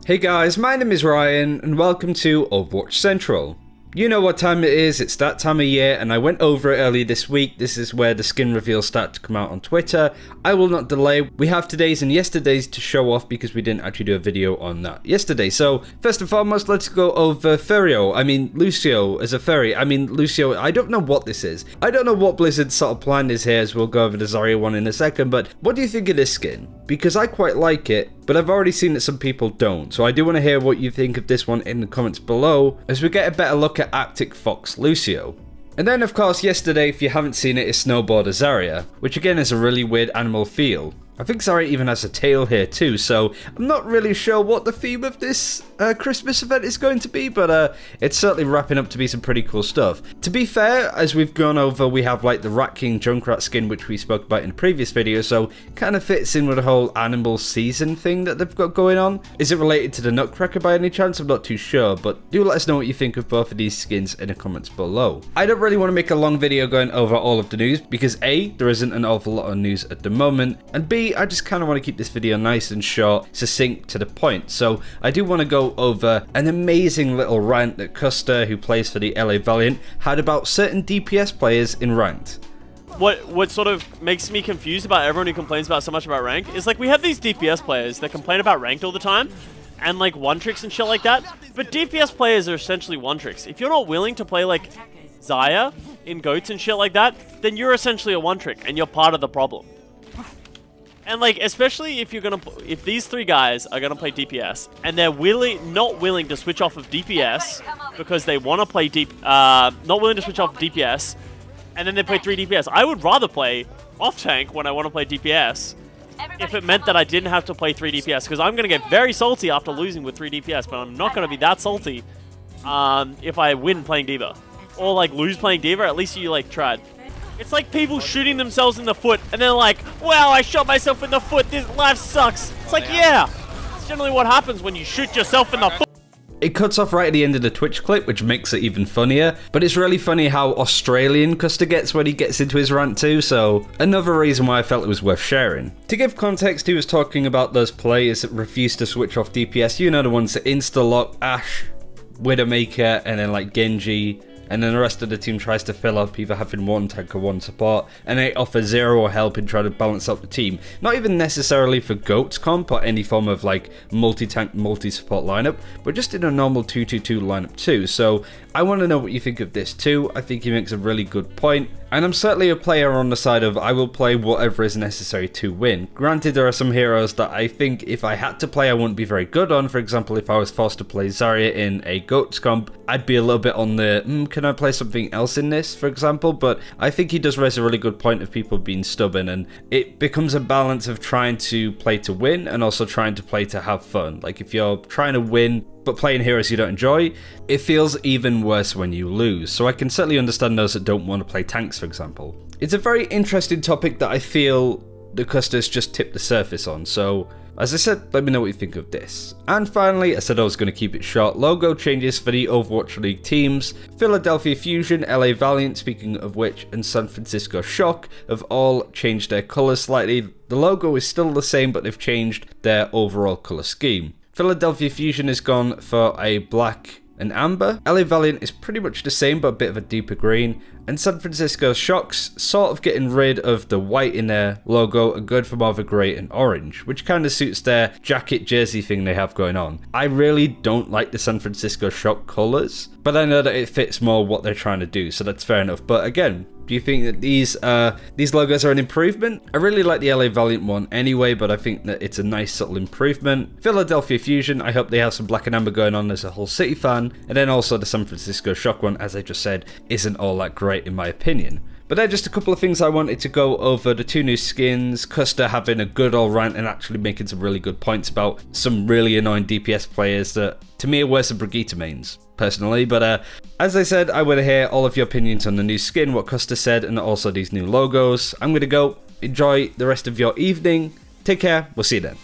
Hey guys, my name is Ryan and welcome to Overwatch Central. You know what time it is, it's that time of year and I went over it earlier this week. This is where the skin reveals start to come out on Twitter. I will not delay. We have today's and yesterday's to show off because we didn't actually do a video on that yesterday. So first and foremost, let's go over Lucio as a furry. Lucio, I don't know what this is. I don't know what Blizzard's sort of plan is here, as we'll go over the Zarya one in a second, but what do you think of this skin? Because I quite like it, but I've already seen that some people don't. So I do want to hear what you think of this one in the comments below, as we get a better look at Arctic Fox Lucio. And then of course yesterday, if you haven't seen it, is Snowboarder Zarya, which again is a really weird animal feel. I think Zary even has a tail here too, so I'm not really sure what the theme of this Christmas event is going to be, but it's certainly wrapping up to be some pretty cool stuff. To be fair, as we've gone over, we have like the Rat King Junkrat skin, which we spoke about in the previous video, so kind of fits in with the whole animal season thing that they've got going on. Is it related to the Nutcracker by any chance? I'm not too sure, but do let us know what you think of both of these skins in the comments below. I don't really want to make a long video going over all of the news, because A, there isn't an awful lot of news at the moment, and B, I just kind of want to keep this video nice and short, succinct, to the point. So I do want to go over an amazing little rant that Custa, who plays for the LA Valiant, had about certain DPS players in ranked. What sort of makes me confused about everyone who complains about so much about rank is like we have these DPS players that complain about ranked all the time and like one tricks and shit like that, but DPS players are essentially one tricks. If you're not willing to play like Zarya in goats and shit like that, then you're essentially a one trick and you're part of the problem. And like, especially if you're gonna, if these three guys are gonna play DPS and they're not willing to switch off of DPS because they want to play not willing to switch off DPS, and then they play 3 DPS. I would rather play off tank when I want to play DPS if it meant that I didn't have to play 3 DPS, because I'm gonna get very salty after losing with 3 DPS, but I'm not gonna be that salty if I win playing D.Va or like lose playing D.Va. At least you like tried. It's like people shooting themselves in the foot, and they're like, wow, I shot myself in the foot, this life sucks. It's like, yeah, it's generally what happens when you shoot yourself in the foot. It cuts off right at the end of the Twitch clip, which makes it even funnier, but it's really funny how Australian Custa gets when he gets into his rant too, so another reason why I felt it was worth sharing. To give context, he was talking about those players that refuse to switch off DPS, you know, the ones that insta-lock Ashe, Widowmaker, and then like Genji, and then the rest of the team tries to fill up, either having one tank or one support, and they offer zero help in trying to balance out the team. Not even necessarily for GOATS comp or any form of like multi-tank, multi-support lineup, but just in a normal 2-2-2 lineup too. So I want to know what you think of this too. I think he makes a really good point. And I'm certainly a player on the side of I will play whatever is necessary to win. Granted, there are some heroes that I think if I had to play I wouldn't be very good on. For example, if I was forced to play Zarya in a GOATS comp, I'd be a little bit on the, can I play something else in this, for example? But I think he does raise a really good point of people being stubborn, and it becomes a balance of trying to play to win and also trying to play to have fun. Like if you're trying to win but playing heroes you don't enjoy, it feels even worse when you lose. So I can certainly understand those that don't want to play tanks, for example. It's a very interesting topic that I feel the Custa's just tipped the surface on. So as I said, let me know what you think of this. And finally, I said I was going to keep it short, logo changes for the Overwatch League teams. Philadelphia Fusion, LA Valiant, speaking of which, and San Francisco Shock have all changed their colours slightly. The logo is still the same, but they've changed their overall colour scheme. Philadelphia Fusion has gone for a black and amber. LA Valiant is pretty much the same, but a bit of a deeper green. And San Francisco Shock's sort of getting rid of the white in their logo and going for more of a grey and orange, which kind of suits their jacket jersey thing they have going on. I really don't like the San Francisco Shock colours, but I know that it fits more what they're trying to do, so that's fair enough. But again, do you think that these logos are an improvement? I really like the LA Valiant one anyway, but I think that it's a nice subtle improvement. Philadelphia Fusion, I hope they have some black and amber going on as a whole city fan. And then also the San Francisco Shock one, as I just said, isn't all that great in my opinion. But they're just a couple of things I wanted to go over. The 2 new skins, Custa having a good old rant and actually making some really good points about some really annoying DPS players that to me are worse than Brigitte mains, personally. But as I said, I want to hear all of your opinions on the new skin, what Custa said, and also these new logos. I'm going to go. Enjoy the rest of your evening. Take care. We'll see you then.